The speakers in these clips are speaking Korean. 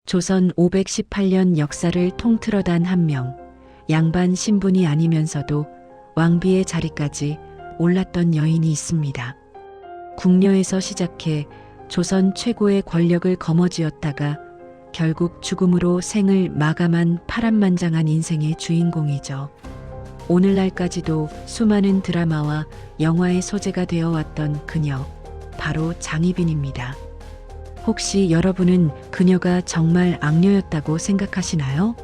조선 518년 역사를 통틀어단 한 명, 양반 신분이 아니면서도 왕비의 자리까지 올랐던 여인이 있습니다. 궁녀에서 시작해 조선 최고의 권력을 거머쥐었다가 결국 죽음으로 생을 마감한 파란만장한 인생의 주인공이죠. 오늘날까지도 수많은 드라마와 영화의 소재가 되어왔던 그녀, 바로 장희빈입니다. 혹시 여러분은 그녀가 정말 악녀였다고 생각하시나요?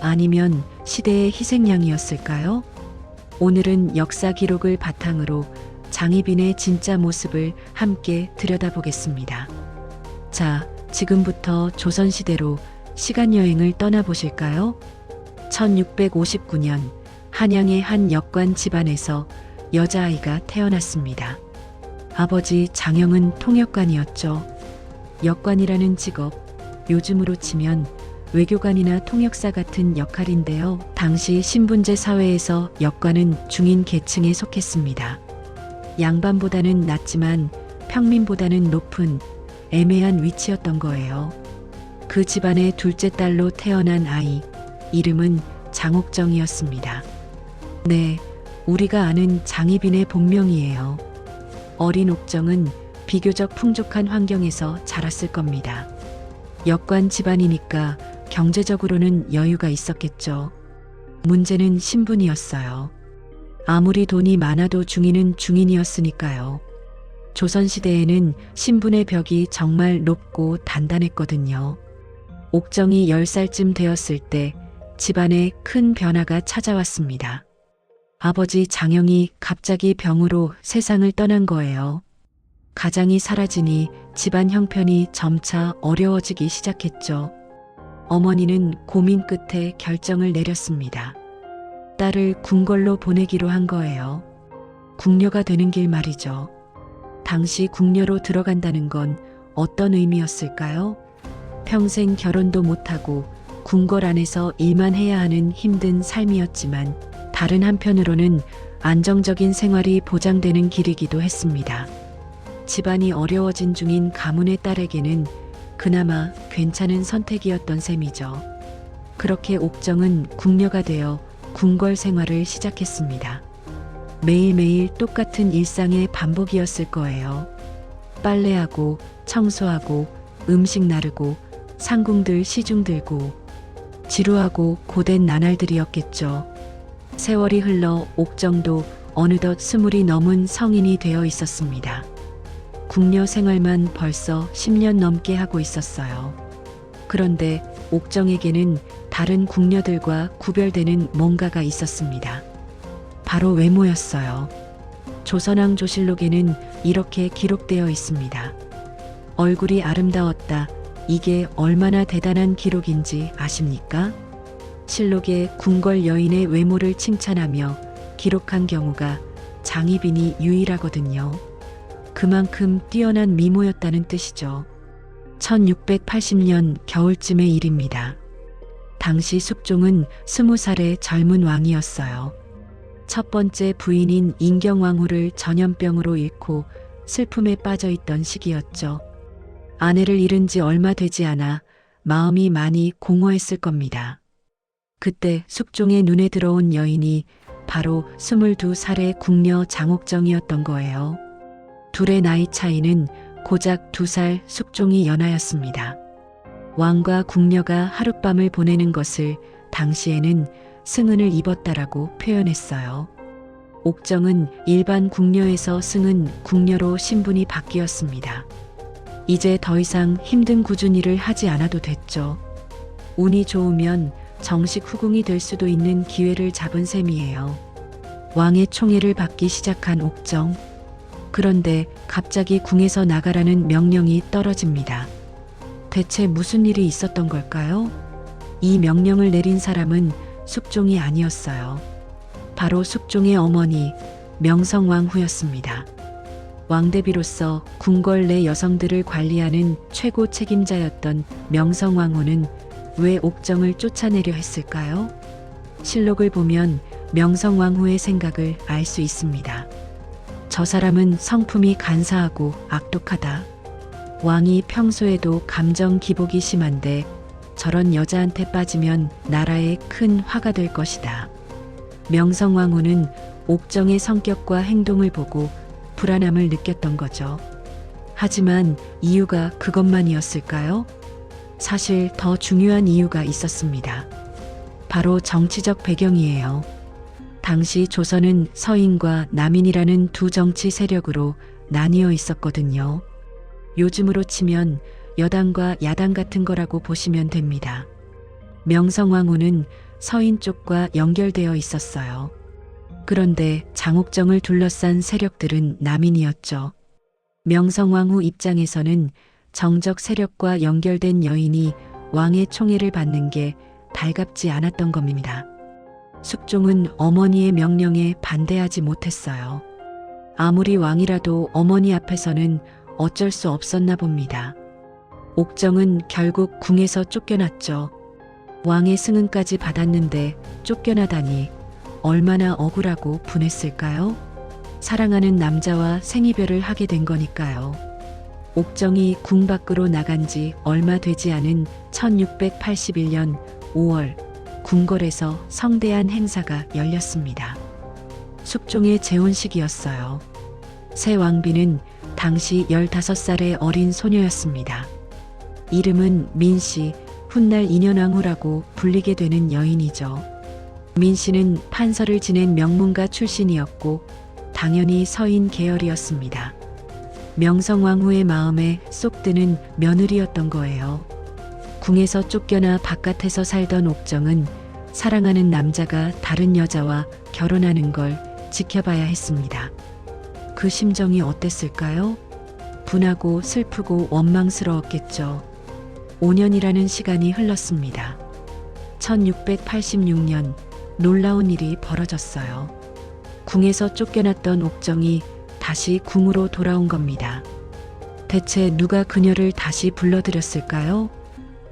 아니면 시대의 희생양이었을까요? 오늘은 역사 기록을 바탕으로 장희빈의 진짜 모습을 함께 들여다보겠습니다. 자, 지금부터 조선시대로 시간여행을 떠나보실까요? 1659년 한양의 한 역관 집안에서 여자아이가 태어났습니다. 아버지 장영은 통역관이었죠. 역관이라는 직업, 요즘으로 치면 외교관이나 통역사 같은 역할인데요. 당시 신분제 사회에서 역관은 중인 계층에 속했습니다. 양반보다는 낮지만 평민보다는 높은 애매한 위치였던 거예요. 그 집안의 둘째 딸로 태어난 아이, 이름은 장옥정이었습니다. 네, 우리가 아는 장희빈의 본명이에요. 어린 옥정은 비교적 풍족한 환경에서 자랐을 겁니다. 역관 집안이니까 경제적으로는 여유가 있었겠죠. 문제는 신분이었어요. 아무리 돈이 많아도 중인은 중인이었으니까요. 조선시대에는 신분의 벽이 정말 높고 단단했거든요. 옥정이 10살쯤 되었을 때 집안에 큰 변화가 찾아왔습니다. 아버지 장영이 갑자기 병으로 세상을 떠난 거예요. 가장이 사라지니 집안 형편이 점차 어려워지기 시작했죠. 어머니는 고민 끝에 결정을 내렸습니다. 딸을 궁궐로 보내기로 한 거예요. 궁녀가 되는 길 말이죠. 당시 궁녀로 들어간다는 건 어떤 의미였을까요? 평생 결혼도 못하고 궁궐 안에서 일만 해야 하는 힘든 삶이었지만 다른 한편으로는 안정적인 생활이 보장되는 길이기도 했습니다. 집안이 어려워진 중인 가문의 딸에게는 그나마 괜찮은 선택이었던 셈이죠. 그렇게 옥정은 궁녀가 되어 궁궐 생활을 시작했습니다. 매일매일 똑같은 일상의 반복이었을 거예요. 빨래하고 청소하고 음식 나르고 상궁들 시중 들고 지루하고 고된 나날들이었겠죠. 세월이 흘러 옥정도 어느덧 20이 넘은 성인이 되어 있었습니다. 궁녀 생활만 벌써 10년 넘게 하고 있었어요. 그런데 옥정에게는 다른 궁녀들과 구별되는 뭔가가 있었습니다. 바로 외모였어요. 조선왕조실록에는 이렇게 기록되어 있습니다. 얼굴이 아름다웠다. 이게 얼마나 대단한 기록인지 아십니까? 실록에 궁궐 여인의 외모를 칭찬하며 기록한 경우가 장희빈이 유일하거든요. 그만큼 뛰어난 미모였다는 뜻이죠. 1680년 겨울쯤의 일입니다. 당시 숙종은 20살의 젊은 왕이었어요. 첫 번째 부인인 인경왕후를 전염병으로 잃고 슬픔에 빠져 있던 시기였죠. 아내를 잃은 지 얼마 되지 않아 마음이 많이 공허했을 겁니다. 그때 숙종의 눈에 들어온 여인이 바로 22살의 궁녀 장옥정이었던 거예요. 둘의 나이 차이는 고작 2살 숙종이 연하였습니다. 왕과 궁녀가 하룻밤을 보내는 것을 당시에는 승은을 입었다라고 표현했어요. 옥정은 일반 궁녀에서 승은 궁녀로 신분이 바뀌었습니다. 이제 더 이상 힘든 굳은 일을 하지 않아도 됐죠. 운이 좋으면 정식 후궁이 될 수도 있는 기회를 잡은 셈이에요. 왕의 총애를 받기 시작한 옥정. 그런데 갑자기 궁에서 나가라는 명령이 떨어집니다. 대체 무슨 일이 있었던 걸까요? 이 명령을 내린 사람은 숙종이 아니었어요. 바로 숙종의 어머니 명성왕후였습니다. 왕대비로서 궁궐 내 여성들을 관리하는 최고 책임자였던 명성왕후는 왜 옥정을 쫓아내려 했을까요? 실록을 보면 명성왕후의 생각을 알 수 있습니다. 저 사람은 성품이 간사하고 악독하다. 왕이 평소에도 감정 기복이 심한데 저런 여자한테 빠지면 나라에 큰 화가 될 것이다. 명성황후는 옥정의 성격과 행동을 보고 불안함을 느꼈던 거죠. 하지만 이유가 그것만이었을까요? 사실 더 중요한 이유가 있었습니다. 바로 정치적 배경이에요. 당시 조선은 서인과 남인이라는 두 정치 세력으로 나뉘어 있었거든요. 요즘으로 치면 여당과 야당 같은 거라고 보시면 됩니다. 명성황후는 서인 쪽과 연결되어 있었어요. 그런데 장옥정을 둘러싼 세력들은 남인이었죠. 명성황후 입장에서는 정적 세력과 연결된 여인이 왕의 총애를 받는 게 달갑지 않았던 겁니다. 숙종은 어머니의 명령에 반대하지 못했어요. 아무리 왕이라도 어머니 앞에서는 어쩔 수 없었나 봅니다. 옥정은 결국 궁에서 쫓겨났죠. 왕의 승은까지 받았는데 쫓겨나다니 얼마나 억울하고 분했을까요? 사랑하는 남자와 생이별을 하게 된 거니까요. 옥정이 궁 밖으로 나간 지 얼마 되지 않은 1681년 5월 궁궐에서 성대한 행사가 열렸습니다. 숙종의 재혼식이었어요. 새 왕비는 당시 15살의 어린 소녀였습니다. 이름은 민씨, 훗날 인현왕후라고 불리게 되는 여인이죠. 민씨는 판서를 지낸 명문가 출신이었고 당연히 서인 계열이었습니다. 명성왕후의 마음에 쏙 드는 며느리였던 거예요. 궁에서 쫓겨나 바깥에서 살던 옥정은 사랑하는 남자가 다른 여자와 결혼하는 걸 지켜봐야 했습니다. 그 심정이 어땠을까요? 분하고 슬프고 원망스러웠겠죠. 5년이라는 시간이 흘렀습니다. 1686년 놀라운 일이 벌어졌어요. 궁에서 쫓겨났던 옥정이 다시 궁으로 돌아온 겁니다. 대체 누가 그녀를 다시 불러들였을까요?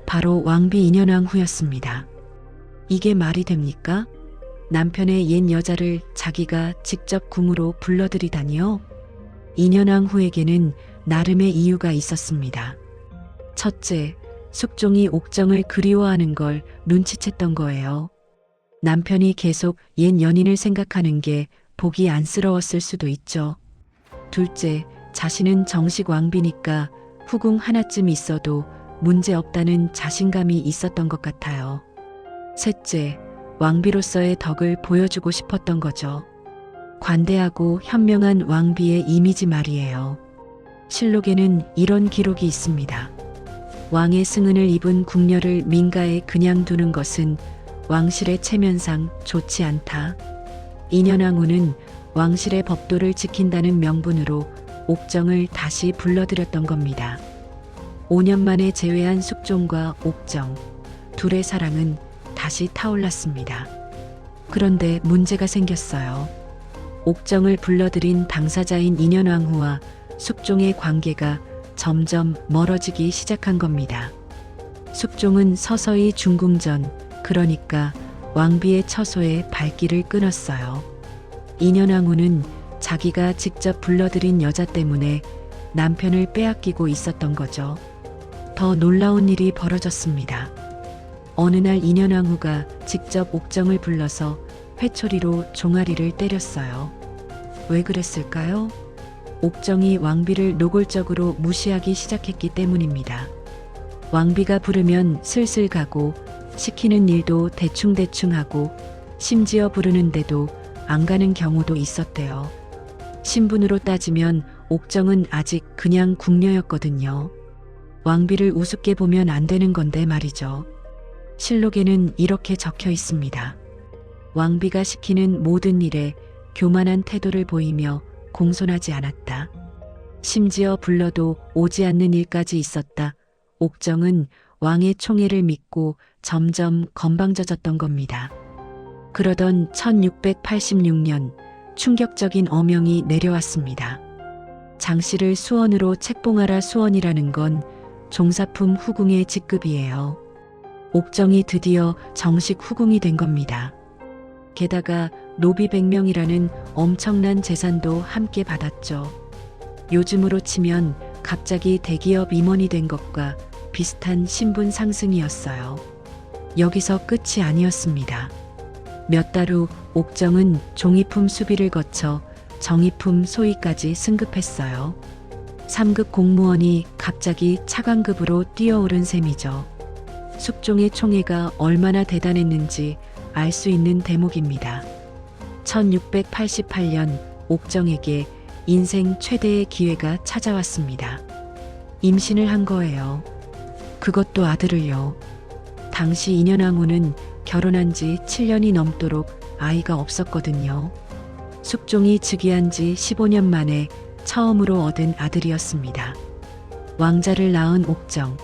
바로 왕비 인현왕후였습니다. 이게 말이 됩니까? 남편의 옛 여자를 자기가 직접 궁으로 불러들이다니요? 인현왕후에게는 나름의 이유가 있었습니다. 첫째, 숙종이 옥정을 그리워하는 걸 눈치챘던 거예요. 남편이 계속 옛 연인을 생각하는 게 보기 안쓰러웠을 수도 있죠. 둘째, 자신은 정식 왕비니까 후궁 하나쯤 있어도 문제 없다는 자신감이 있었던 것 같아요. 셋째, 왕비로서의 덕을 보여주고 싶었던 거죠. 관대하고 현명한 왕비의 이미지 말이에요. 실록에는 이런 기록이 있습니다. 왕의 승은을 입은 궁녀를 민가에 그냥 두는 것은 왕실의 체면상 좋지 않다. 인현왕후는 왕실의 법도를 지킨다는 명분으로 옥정을 다시 불러들였던 겁니다. 5년 만에 재회한 숙종과 옥정, 둘의 사랑은 다시 타올랐습니다. 그런데 문제가 생겼어요. 옥정을 불러들인 당사자인 인현왕후와 숙종의 관계가 점점 멀어지기 시작한 겁니다. 숙종은 서서히 중궁전, 그러니까 왕비의 처소에 발길을 끊었어요. 인현왕후는 자기가 직접 불러들인 여자 때문에 남편을 빼앗기고 있었던 거죠. 더 놀라운 일이 벌어졌습니다. 어느 날 인현왕후가 직접 옥정을 불러서 회초리로 종아리를 때렸어요. 왜 그랬을까요? 옥정이 왕비를 노골적으로 무시하기 시작했기 때문입니다. 왕비가 부르면 슬슬 가고 시키는 일도 대충대충 하고 심지어 부르는데도 안 가는 경우도 있었대요. 신분으로 따지면 옥정은 아직 그냥 궁녀였거든요. 왕비를 우습게 보면 안 되는 건데 말이죠. 실록에는 이렇게 적혀 있습니다. 왕비가 시키는 모든 일에 교만한 태도를 보이며 공손하지 않았다. 심지어 불러도 오지 않는 일까지 있었다. 옥정은 왕의 총애를 믿고 점점 건방져졌던 겁니다. 그러던 1686년 충격적인 어명이 내려왔습니다. 장씨를 수원으로 책봉하라. 수원이라는 건 종사품 후궁의 직급이에요. 옥정이 드디어 정식 후궁이 된 겁니다. 게다가 노비 100명이라는 엄청난 재산도 함께 받았죠. 요즘으로 치면 갑자기 대기업 임원이 된 것과 비슷한 신분 상승이었어요. 여기서 끝이 아니었습니다. 몇 달 후 옥정은 종이품 수비를 거쳐 정의품 소위까지 승급했어요. 3급 공무원이 갑자기 차관급으로 뛰어오른 셈이죠. 숙종의 총애가 얼마나 대단했는지 알 수 있는 대목입니다. 1688년 옥정에게 인생 최대의 기회가 찾아왔습니다. 임신을 한 거예요. 그것도 아들을요. 당시 인현왕후는 결혼한 지 7년이 넘도록 아이가 없었거든요. 숙종이 즉위한 지 15년 만에 처음으로 얻은 아들이었습니다. 왕자를 낳은 옥정.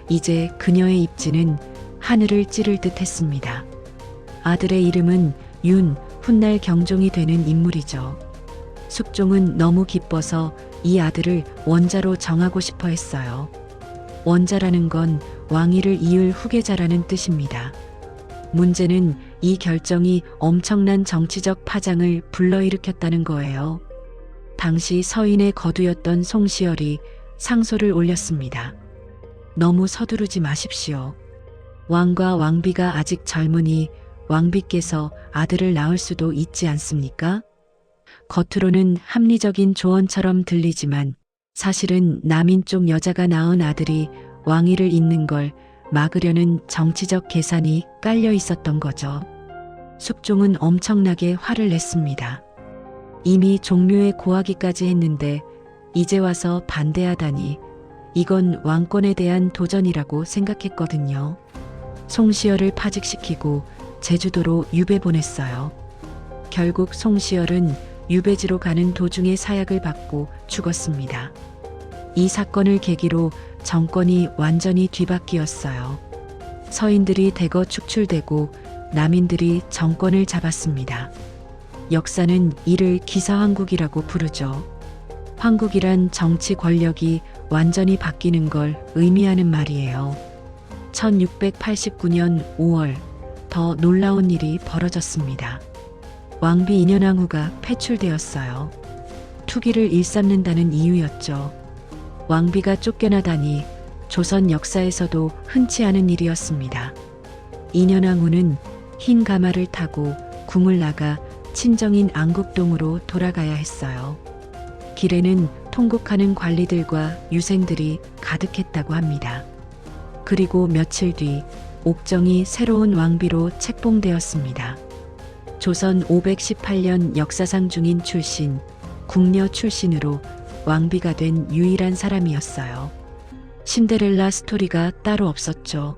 이제 그녀의 입지는 하늘을 찌를 듯 했습니다. 아들의 이름은 윤, 훗날 경종이 되는 인물이죠. 숙종은 너무 기뻐서 이 아들을 원자로 정하고 싶어 했어요. 원자라는 건 왕위를 이을 후계자라는 뜻입니다. 문제는 이 결정이 엄청난 정치적 파장을 불러일으켰다는 거예요. 당시 서인의 거두였던 송시열이 상소를 올렸습니다. 너무 서두르지 마십시오. 왕과 왕비가 아직 젊으니 왕비께서 아들을 낳을 수도 있지 않습니까? 겉으로는 합리적인 조언처럼 들리지만 사실은 남인 쪽 여자가 낳은 아들이 왕위를 잇는 걸 막으려는 정치적 계산이 깔려 있었던 거죠. 숙종은 엄청나게 화를 냈습니다. 이미 종묘에 고하기까지 했는데 이제 와서 반대하다니 이건 왕권에 대한 도전이라고 생각했거든요. 송시열을 파직시키고 제주도로 유배 보냈어요. 결국 송시열은 유배지로 가는 도중에 사약을 받고 죽었습니다. 이 사건을 계기로 정권이 완전히 뒤바뀌었어요. 서인들이 대거 축출되고 남인들이 정권을 잡았습니다. 역사는 이를 기사황국이라고 부르죠. 황국이란 정치 권력이 완전히 바뀌는 걸 의미하는 말이에요. 1689년 5월 더 놀라운 일이 벌어졌습니다. 왕비 인현왕후가 패출되었어요. 투기를 일삼는다는 이유였죠. 왕비가 쫓겨나다니 조선 역사에서도 흔치 않은 일이었습니다. 인현왕후는 흰 가마를 타고 궁을 나가 친정인 안국동으로 돌아가야 했어요. 길에는 통곡하는 관리들과 유생들이 가득했다고 합니다. 그리고 며칠 뒤 옥정이 새로운 왕비로 책봉되었습니다. 조선 518년 역사상 중인 출신, 궁녀 출신으로 왕비가 된 유일한 사람이었어요. 신데렐라 스토리가 따로 없었죠.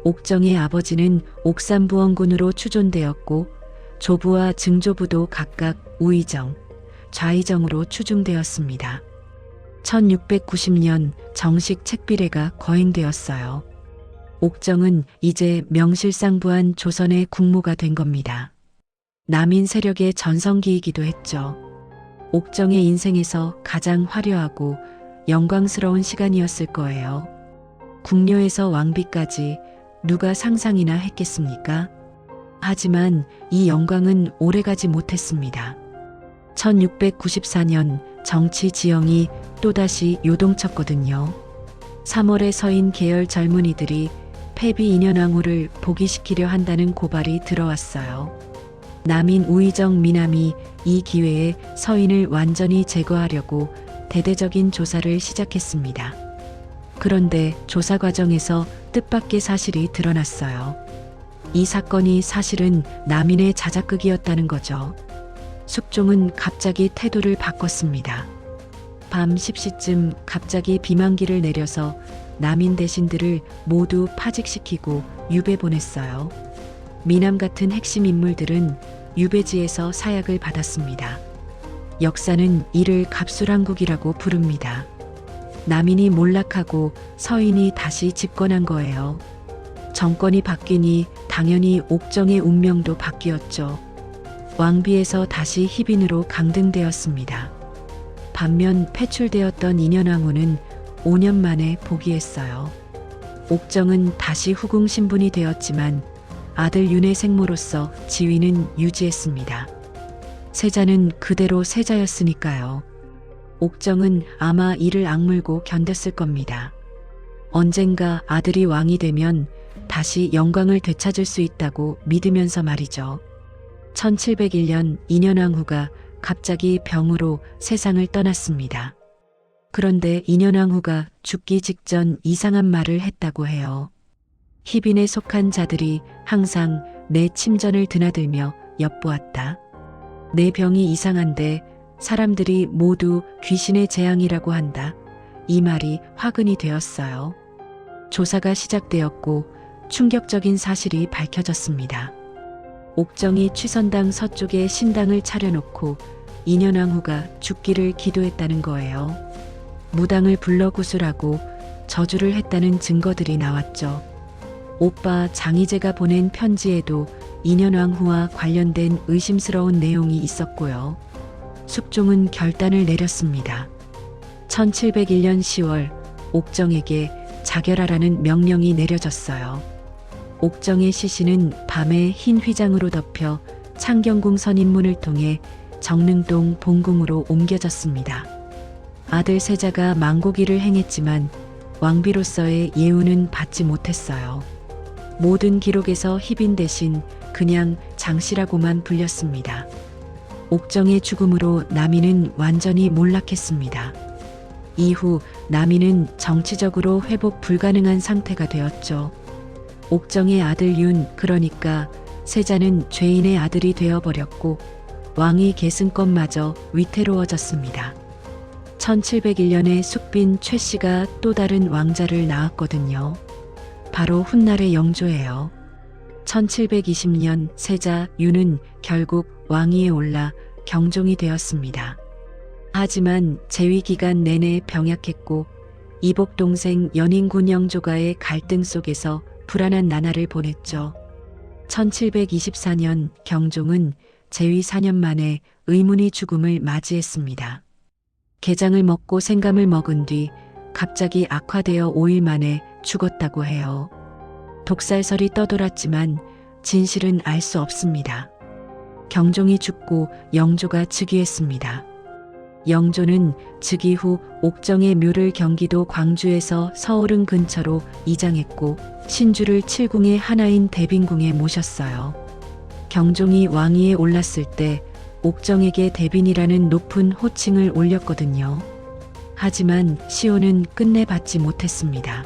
옥정의 아버지는 옥산부원군으로 추존되었고 조부와 증조부도 각각 우의정, 좌의정으로 추중되었습니다. 1690년 정식 책비례가 거행되었어요. 옥정은 이제 명실상부한 조선의 국모가 된 겁니다. 남인 세력의 전성기이기도 했죠. 옥정의 인생에서 가장 화려하고 영광스러운 시간이었을 거예요. 궁녀에서 왕비까지 누가 상상이나 했겠습니까? 하지만 이 영광은 오래가지 못했습니다. 1694년 정치 지형이 또다시 요동쳤거든요. 3월에 서인 계열 젊은이들이 패비 인현왕후를 복위시키려 한다는 고발이 들어왔어요. 남인 우의정 미남이 이 기회에 서인을 완전히 제거하려고 대대적인 조사를 시작했습니다. 그런데 조사 과정에서 뜻밖의 사실이 드러났어요. 이 사건이 사실은 남인의 자작극이었다는 거죠. 숙종은 갑자기 태도를 바꿨습니다. 밤 10시쯤 갑자기 비만기를 내려서 남인 대신들을 모두 파직시키고 유배 보냈어요. 미남 같은 핵심 인물들은 유배지에서 사약을 받았습니다. 역사는 이를 갑술한국이라고 부릅니다. 남인이 몰락하고 서인이 다시 집권한 거예요. 정권이 바뀌니 당연히 옥정의 운명도 바뀌었죠. 왕비에서 다시 희빈으로 강등되었습니다. 반면 패출되었던 인현왕후는 5년 만에 복위했어요. 옥정은 다시 후궁 신분이 되었지만 아들 윤의 생모로서 지위는 유지했습니다. 세자는 그대로 세자였으니까요. 옥정은 아마 이를 악물고 견뎠을 겁니다. 언젠가 아들이 왕이 되면 다시 영광을 되찾을 수 있다고 믿으면서 말이죠. 1701년 인현왕후가 갑자기 병으로 세상을 떠났습니다. 그런데 인현왕후가 죽기 직전 이상한 말을 했다고 해요. 희빈에 속한 자들이 항상 내 침전을 드나들며 엿보았다. 내 병이 이상한데 사람들이 모두 귀신의 재앙이라고 한다. 이 말이 화근이 되었어요. 조사가 시작되었고 충격적인 사실이 밝혀졌습니다. 옥정이 취선당 서쪽에 신당을 차려놓고 인현왕후가 죽기를 기도했다는 거예요. 무당을 불러 구술하고 저주를 했다는 증거들이 나왔죠. 오빠 장희재가 보낸 편지에도 인현왕후와 관련된 의심스러운 내용이 있었고요. 숙종은 결단을 내렸습니다. 1701년 10월 옥정에게 자결하라는 명령이 내려졌어요. 옥정의 시신은 밤에 흰 휘장으로 덮여 창경궁 선인문을 통해 정릉동 본궁으로 옮겨졌습니다. 아들 세자가 망고기를 행했지만 왕비로서의 예우는 받지 못했어요. 모든 기록에서 희빈 대신 그냥 장씨라고만 불렸습니다. 옥정의 죽음으로 남이는 완전히 몰락했습니다. 이후 남이는 정치적으로 회복 불가능한 상태가 되었죠. 옥정의 아들 윤, 그러니까 세자는 죄인의 아들이 되어버렸고 왕위 계승권마저 위태로워졌습니다. 1701년에 숙빈 최 씨가 또 다른 왕자를 낳았거든요. 바로 훗날의 영조예요. 1720년 세자 윤은 결국 왕위에 올라 경종이 되었습니다. 하지만 재위 기간 내내 병약했고 이복 동생 연인군 영조가의 갈등 속에서 불안한 나날을 보냈죠. 1724년 경종은 재위 4년 만에 의문의 죽음을 맞이했습니다. 게장을 먹고 생감을 먹은 뒤 갑자기 악화되어 5일 만에 죽었다고 해요. 독살설이 떠돌았지만 진실은 알 수 없습니다. 경종이 죽고 영조가 즉위했습니다. 영조는 즉위 후 옥정의 묘를 경기도 광주에서 서울은 근처로 이장했고 신주를 칠궁의 하나인 대빈궁에 모셨어요. 경종이 왕위에 올랐을 때 옥정에게 대빈이라는 높은 호칭을 올렸거든요. 하지만 시호는 끝내 받지 못했습니다.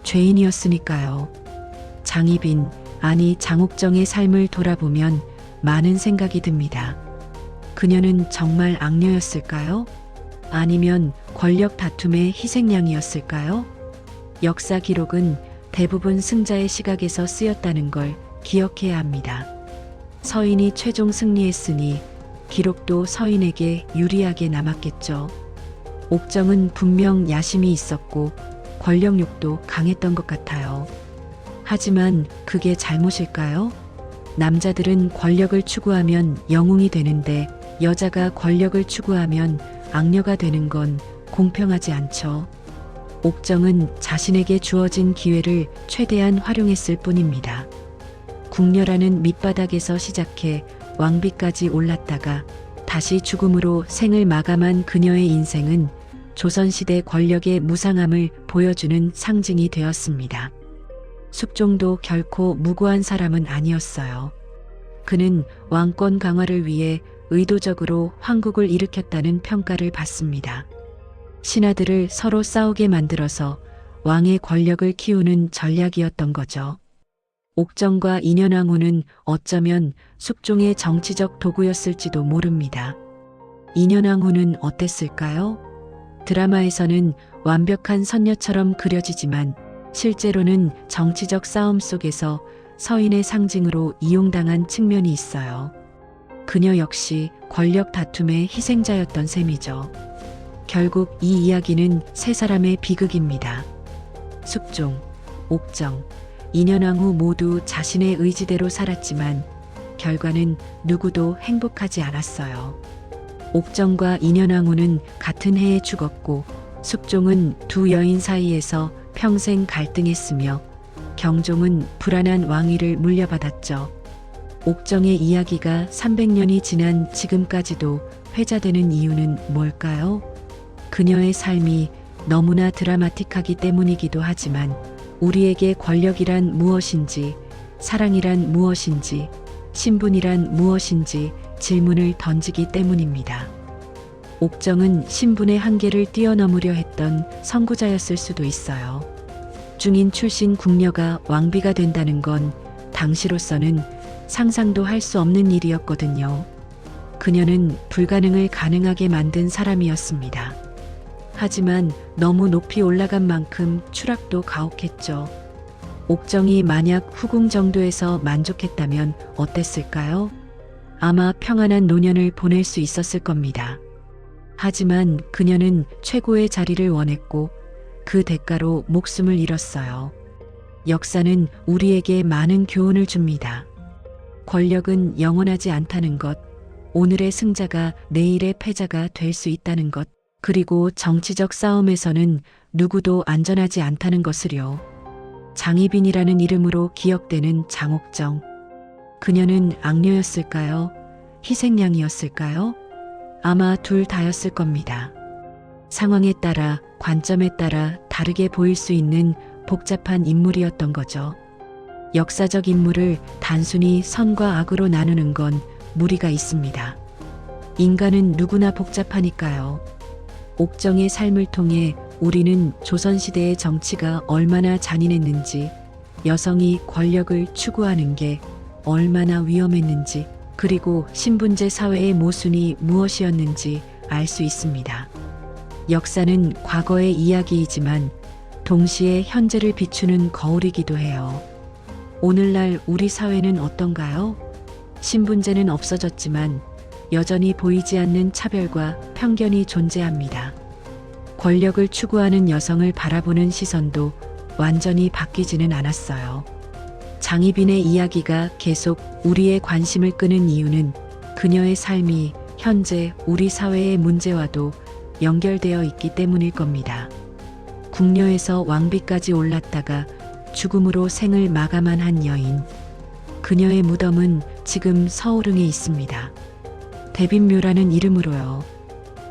죄인이었으니까요. 장희빈, 아니 장옥정의 삶을 돌아보면 많은 생각이 듭니다. 그녀는 정말 악녀였을까요? 아니면 권력 다툼의 희생양이었을까요? 역사 기록은 대부분 승자의 시각에서 쓰였다는 걸 기억해야 합니다. 서인이 최종 승리했으니 기록도 서인에게 유리하게 남았겠죠. 옥정은 분명 야심이 있었고 권력욕도 강했던 것 같아요. 하지만 그게 잘못일까요? 남자들은 권력을 추구하면 영웅이 되는데 여자가 권력을 추구하면 악녀가 되는 건 공평하지 않죠. 옥정은 자신에게 주어진 기회를 최대한 활용했을 뿐입니다. 궁녀라는 밑바닥에서 시작해 왕비까지 올랐다가 다시 죽음으로 생을 마감한 그녀의 인생은 조선시대 권력의 무상함을 보여주는 상징이 되었습니다. 숙종도 결코 무고한 사람은 아니었어요. 그는 왕권 강화를 위해 의도적으로 황국을 일으켰다는 평가를 받습니다. 신하들을 서로 싸우게 만들어서 왕의 권력을 키우는 전략이었던 거죠. 옥정과 인현왕후는 어쩌면 숙종의 정치적 도구였을지도 모릅니다. 인현왕후는 어땠을까요? 드라마에서는 완벽한 선녀처럼 그려지지만 실제로는 정치적 싸움 속에서 서인의 상징으로 이용당한 측면이 있어요. 그녀 역시 권력 다툼의 희생자였던 셈이죠. 결국 이 이야기는 세 사람의 비극입니다. 숙종, 옥정, 인현왕후 모두 자신의 의지대로 살았지만 결과는 누구도 행복하지 않았어요. 옥정과 인현왕후는 같은 해에 죽었고 숙종은 두 여인 사이에서 평생 갈등했으며 경종은 불안한 왕위를 물려받았죠. 옥정의 이야기가 300년이 지난 지금까지도 회자되는 이유는 뭘까요? 그녀의 삶이 너무나 드라마틱하기 때문이기도 하지만 우리에게 권력이란 무엇인지, 사랑이란 무엇인지, 신분이란 무엇인지 질문을 던지기 때문입니다. 옥정은 신분의 한계를 뛰어넘으려 했던 선구자였을 수도 있어요. 중인 출신 궁녀가 왕비가 된다는 건 당시로서는 상상도 할 수 없는 일이었거든요. 그녀는 불가능을 가능하게 만든 사람이었습니다. 하지만 너무 높이 올라간 만큼 추락도 가혹했죠. 옥정이 만약 후궁 정도에서 만족했다면 어땠을까요? 아마 평안한 노년을 보낼 수 있었을 겁니다. 하지만 그녀는 최고의 자리를 원했고 그 대가로 목숨을 잃었어요. 역사는 우리에게 많은 교훈을 줍니다. 권력은 영원하지 않다는 것, 오늘의 승자가 내일의 패자가 될 수 있다는 것, 그리고 정치적 싸움에서는 누구도 안전하지 않다는 것을요. 장희빈이라는 이름으로 기억되는 장옥정. 그녀는 악녀였을까요? 희생양이었을까요? 아마 둘 다였을 겁니다. 상황에 따라, 관점에 따라 다르게 보일 수 있는 복잡한 인물이었던 거죠. 역사적 인물을 단순히 선과 악으로 나누는 건 무리가 있습니다. 인간은 누구나 복잡하니까요. 옥정의 삶을 통해 우리는 조선시대의 정치가 얼마나 잔인했는지, 여성이 권력을 추구하는 게 얼마나 위험했는지, 그리고 신분제 사회의 모순이 무엇이었는지 알 수 있습니다. 역사는 과거의 이야기이지만 동시에 현재를 비추는 거울이기도 해요. 오늘날 우리 사회는 어떤가요? 신분제는 없어졌지만 여전히 보이지 않는 차별과 편견이 존재합니다. 권력을 추구하는 여성을 바라보는 시선도 완전히 바뀌지는 않았어요. 장희빈의 이야기가 계속 우리의 관심을 끄는 이유는 그녀의 삶이 현재 우리 사회의 문제와도 연결되어 있기 때문일 겁니다. 궁녀에서 왕비까지 올랐다가 죽음으로 생을 마감한 한 여인. 그녀의 무덤은 지금 서울흥에 있습니다. 대빈묘라는 이름으로요.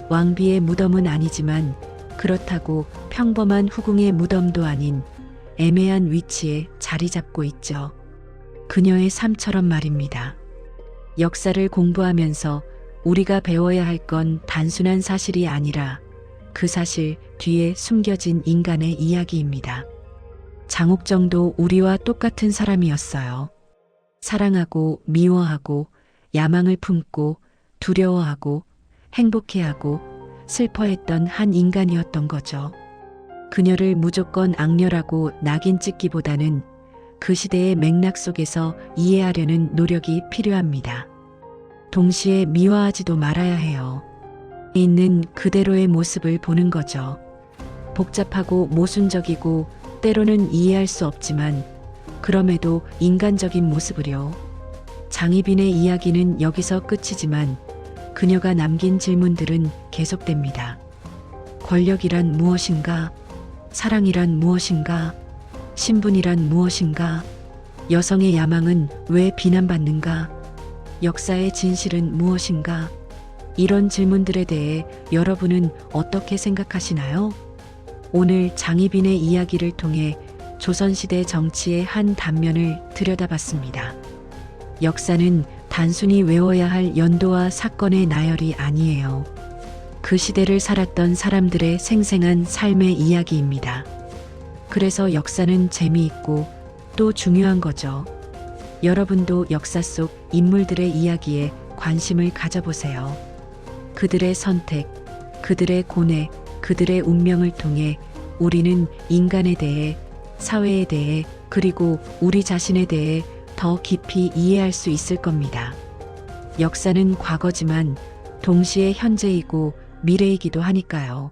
왕비의 무덤은 아니지만 그렇다고 평범한 후궁의 무덤도 아닌 애매한 위치에 자리 잡고 있죠. 그녀의 삶처럼 말입니다. 역사를 공부하면서 우리가 배워야 할 건 단순한 사실이 아니라 그 사실 뒤에 숨겨진 인간의 이야기입니다. 장옥정도 우리와 똑같은 사람이었어요. 사랑하고 미워하고 야망을 품고 두려워하고 행복해하고 슬퍼했던 한 인간이었던 거죠. 그녀를 무조건 악녀라고 낙인 찍기보다는 그 시대의 맥락 속에서 이해하려는 노력이 필요합니다. 동시에 미워하지도 말아야 해요. 있는 그대로의 모습을 보는 거죠. 복잡하고 모순적이고 때로는 이해할 수 없지만 그럼에도 인간적인 모습을요. 장희빈의 이야기는 여기서 끝이지만 그녀가 남긴 질문들은 계속됩니다. 권력이란 무엇인가? 사랑이란 무엇인가? 신분이란 무엇인가? 여성의 야망은 왜 비난받는가? 역사의 진실은 무엇인가? 이런 질문들에 대해 여러분은 어떻게 생각하시나요? 오늘 장희빈의 이야기를 통해 조선시대 정치의 한 단면을 들여다봤습니다. 역사는 단순히 외워야 할 연도와 사건의 나열이 아니에요. 그 시대를 살았던 사람들의 생생한 삶의 이야기입니다. 그래서 역사는 재미있고 또 중요한 거죠. 여러분도 역사 속 인물들의 이야기에 관심을 가져보세요. 그들의 선택, 그들의 고뇌, 그들의 운명을 통해 우리는 인간에 대해, 사회에 대해, 그리고 우리 자신에 대해 더 깊이 이해할 수 있을 겁니다. 역사는 과거지만 동시에 현재이고 미래이기도 하니까요.